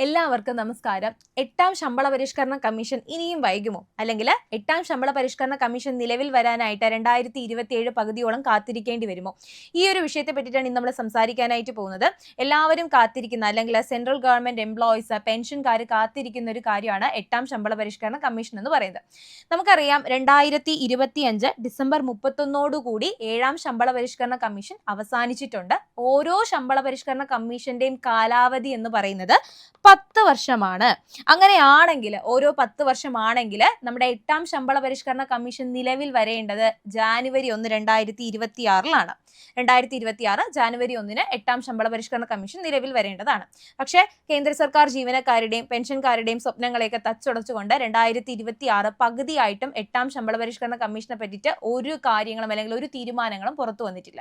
എല്ലാവർക്കും നമസ്കാരം. 8ാം ശമ്പള പരിഷ്കരണ കമ്മീഷൻ ഇനിയും വൈകുമോ? അല്ലെങ്കിൽ 8ാം ശമ്പള പരിഷ്കരണ കമ്മീഷൻ നിലവിൽ വരാനായിട്ട് 2027 പകുതിയോളം കാത്തിരിക്കേണ്ടി വരുമോ? ഈ ഒരു വിഷയത്തെ പറ്റിയിട്ടാണ് ഇന്ന് നമ്മൾ സംസാരിക്കാനായിട്ട് പോകുന്നത്. എല്ലാവരും കാത്തിരിക്കുന്ന അല്ലെങ്കിൽ സെൻട്രൽ ഗവൺമെന്റ് എംപ്ലോയീസ്, പെൻഷൻകാർ കാത്തിരിക്കുന്ന ഒരു കാര്യമാണ് 8ാം ശമ്പള പരിഷ്കരണ കമ്മീഷൻ എന്ന് പറയുന്നത്. നമുക്കറിയാം 2025 ഡിസംബർ 31 7ാം ശമ്പള പരിഷ്കരണ കമ്മീഷൻ അവസാനിച്ചിട്ടുണ്ട്. ഓരോ ശമ്പള പരിഷ്കരണ കമ്മീഷന്റെയും കാലാവധി എന്ന് പറയുന്നത് 10 വർഷമാണ്. അങ്ങനെയാണെങ്കിൽ ഓരോ 10 വർഷമാണെങ്കിൽ നമ്മുടെ 8ാം ശമ്പള പരിഷ്കരണ കമ്മീഷൻ നിലവിൽ വരേണ്ടത് ജാനുവരി 1, 2026 2026 ജാനുവരി 1 8ാം ശമ്പള പരിഷ്കരണ കമ്മീഷൻ നിലവിൽ വരേണ്ടതാണ്. പക്ഷേ കേന്ദ്ര സർക്കാർ ജീവനക്കാരുടെയും പെൻഷൻകാരുടെയും സ്വപ്നങ്ങളെയൊക്കെ തച്ചുടച്ചുകൊണ്ട് 2026 പകുതിയായിട്ടും 8ാം ശമ്പള പരിഷ്കരണ കമ്മീഷനെ പറ്റിയിട്ട് ഒരു കാര്യങ്ങളും അല്ലെങ്കിൽ ഒരു തീരുമാനങ്ങളും പുറത്തു വന്നിട്ടില്ല.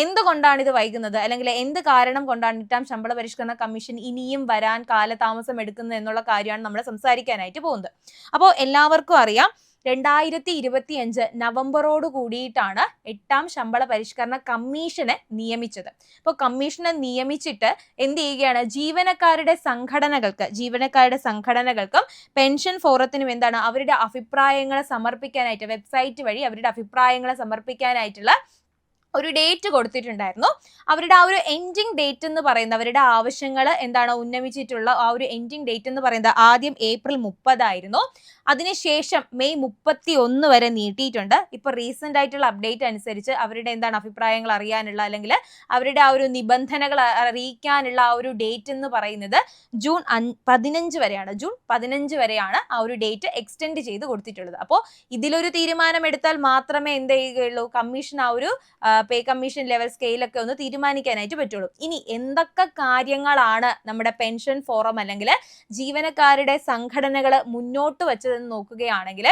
എന്തുകൊണ്ടാണ് ഇത് വൈകുന്നത്, അല്ലെങ്കിൽ എന്ത് കാരണം കൊണ്ടാണ് 8ാം ശമ്പള പരിഷ്കരണ കമ്മീഷൻ ഇനിയും വരാൻ കാലതാമസം എടുക്കുന്നത് എന്നുള്ള കാര്യമാണ് നമ്മൾ സംസാരിക്കാനായിട്ട് പോകുന്നത്. അപ്പോൾ എല്ലാവർക്കും അറിയാം 2025 നവംബറോട് കൂടിയിട്ടാണ് 8ാം ശമ്പള പരിഷ്കരണ കമ്മീഷനെ നിയമിച്ചത്. അപ്പോൾ കമ്മീഷനെ നിയമിച്ചിട്ട് എന്ത് ചെയ്യുകയാണ്, ജീവനക്കാരുടെ സംഘടനകൾക്കും പെൻഷൻ ഫോറത്തിനും എന്താണ് അവരുടെ അഭിപ്രായങ്ങളെ സമർപ്പിക്കാനായിട്ട് വെബ്സൈറ്റ് വഴി അവരുടെ അഭിപ്രായങ്ങളെ സമർപ്പിക്കാനായിട്ടുള്ള ഒരു ഡേറ്റ് കൊടുത്തിട്ടുണ്ടായിരുന്നു. അവരുടെ ആ ഒരു എൻഡിങ് ഡേറ്റ് എന്ന് പറയുന്നത്, അവരുടെ ആവശ്യങ്ങൾ എന്താണ് ഉന്നയിച്ചിട്ടുള്ള ആ ഒരു എൻഡിങ് ഡേറ്റ് എന്ന് പറയുന്നത് ആദ്യം ഏപ്രിൽ 30 ആയിരുന്നു. അതിനുശേഷം മെയ് 31 വരെ നീട്ടിയിട്ടുണ്ട്. ഇപ്പോൾ റീസെന്റ് ആയിട്ടുള്ള അപ്ഡേറ്റ് അനുസരിച്ച് അവരുടെ എന്താണ് അഭിപ്രായങ്ങൾ അറിയാനുള്ള അല്ലെങ്കിൽ അവരുടെ ആ ഒരു നിബന്ധനകൾ അറിയിക്കാനുള്ള ആ ഒരു ഡേറ്റ് എന്ന് പറയുന്നത് ജൂൺ 15 വരെയാണ്. ജൂൺ 15 വരെയാണ് ആ ഒരു ഡേറ്റ് എക്സ്റ്റെൻഡ് ചെയ്ത് കൊടുത്തിട്ടുള്ളത്. അപ്പോൾ ഇതിലൊരു തീരുമാനം എടുത്താൽ മാത്രമേ എന്ത് ചെയ്യുകയുള്ളൂ, കമ്മീഷൻ ആ ഒരു പേ കമ്മീഷൻ ലെവൽ സ്കെയിലൊക്കെ ഒന്ന് തീരുമാനിക്കാനായിട്ട് പറ്റുള്ളൂ. ഇനി എന്തൊക്കെ കാര്യങ്ങളാണ് നമ്മുടെ പെൻഷൻ ഫോറം അല്ലെങ്കിൽ ജീവനക്കാരുടെ സംഘടനകൾ മുന്നോട്ട് വെച്ചതെന്ന് നോക്കുകയാണെങ്കിൽ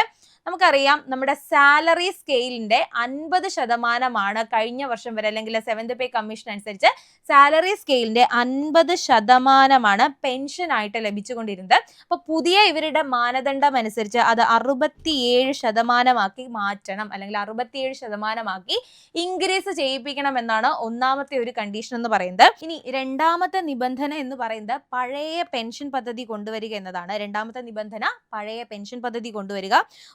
നമുക്കറിയാം നമ്മുടെ സാലറി സ്കെയിലിന്റെ 50% കഴിഞ്ഞ വർഷം വരെ അല്ലെങ്കിൽ 7th പേ കമ്മീഷൻ അനുസരിച്ച് സാലറി സ്കെയിലിന്റെ 50% പെൻഷൻ ആയിട്ട് ലഭിച്ചുകൊണ്ടിരുന്നത്. അപ്പൊ പുതിയ ഇവരുടെ മാനദണ്ഡം അനുസരിച്ച് അത് 67% മാറ്റണം, അല്ലെങ്കിൽ 67% ഇൻക്രീസ് ചെയ്യിപ്പിക്കണം എന്നാണ് ഒന്നാമത്തെ ഒരു കണ്ടീഷൻ എന്ന് പറയുന്നത്. ഇനി രണ്ടാമത്തെ നിബന്ധന എന്ന് പറയുന്നത് പഴയ പെൻഷൻ പദ്ധതി കൊണ്ടുവരിക എന്നതാണ്. രണ്ടാമത്തെ നിബന്ധന പഴയ പെൻഷൻ പദ്ധതി കൊണ്ടുവരിക.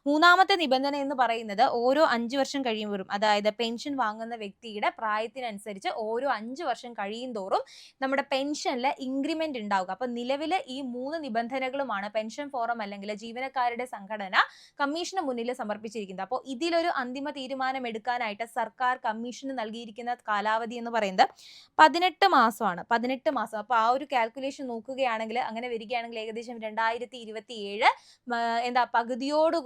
മൂന്നാമത്തെ നിബന്ധന എന്ന് പറയുന്നത് ഓരോ 5 വർഷം കഴിയുമ്പോഴും, അതായത് പെൻഷൻ വാങ്ങുന്ന വ്യക്തിയുടെ പ്രായത്തിനനുസരിച്ച് ഓരോ 5 വർഷം കഴിയും തോറും നമ്മുടെ പെൻഷനിൽ ഇൻക്രിമെന്റ് ഉണ്ടാവുക. അപ്പൊ നിലവിലെ ഈ 3 നിബന്ധനകളുമാണ് പെൻഷൻ ഫോറം അല്ലെങ്കിൽ ജീവനക്കാരുടെ സംഘടന കമ്മീഷന് മുന്നിൽ സമർപ്പിച്ചിരിക്കുന്നത്. അപ്പോൾ ഇതിലൊരു അന്തിമ തീരുമാനം എടുക്കാനായിട്ട് സർക്കാർ കമ്മീഷന് നൽകിയിരിക്കുന്ന കാലാവധി എന്ന് പറയുന്നത് 18 മാസമാണ്. 18 മാസം. അപ്പൊ ആ ഒരു കാൽക്കുലേഷൻ നോക്കുകയാണെങ്കിൽ, അങ്ങനെ വരികയാണെങ്കിൽ ഏകദേശം 2027 പകുതിയോട്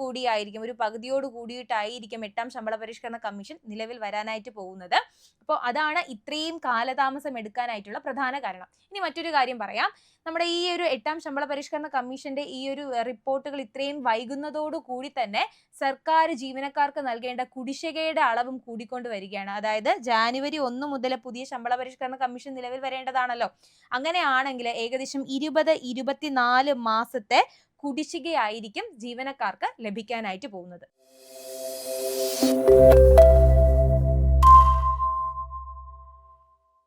കൂടിയിട്ടായിരിക്കും 8ാം ശമ്പള പരിഷ്കരണ കമ്മീഷൻ നിലവിൽ വരാനായിട്ട് പോകുന്നത്. അപ്പോൾ അതാണ് ഇത്രയും കാലതാമസം എടുക്കാനായിട്ടുള്ള പ്രധാന കാരണം. ഇനി മറ്റൊരു കാര്യം പറയാം. നമ്മുടെ ഈ ഒരു 8ാം ശമ്പള പരിഷ്കരണ കമ്മീഷന്റെ ഈ ഒരു റിപ്പോർട്ടുകൾ ഇത്രയും വൈകുന്നതോടുകൂടി തന്നെ സർക്കാർ ജീവനക്കാർക്ക് നൽകേണ്ട കുടിശ്ശികയുടെ അളവും കൂടിക്കൊണ്ട് വരികയാണ്. അതായത് ജാനുവരി 1 മുതൽ പുതിയ ശമ്പള പരിഷ്കരണ കമ്മീഷൻ നിലവിൽ വരേണ്ടതാണല്ലോ. അങ്ങനെയാണെങ്കിൽ ഏകദേശം 20-24 മാസത്തെ കുടിശ്ശികയായിരിക്കും ജീവനക്കാർക്ക് ലഭിക്കാനായിട്ട് പോകുന്നത്.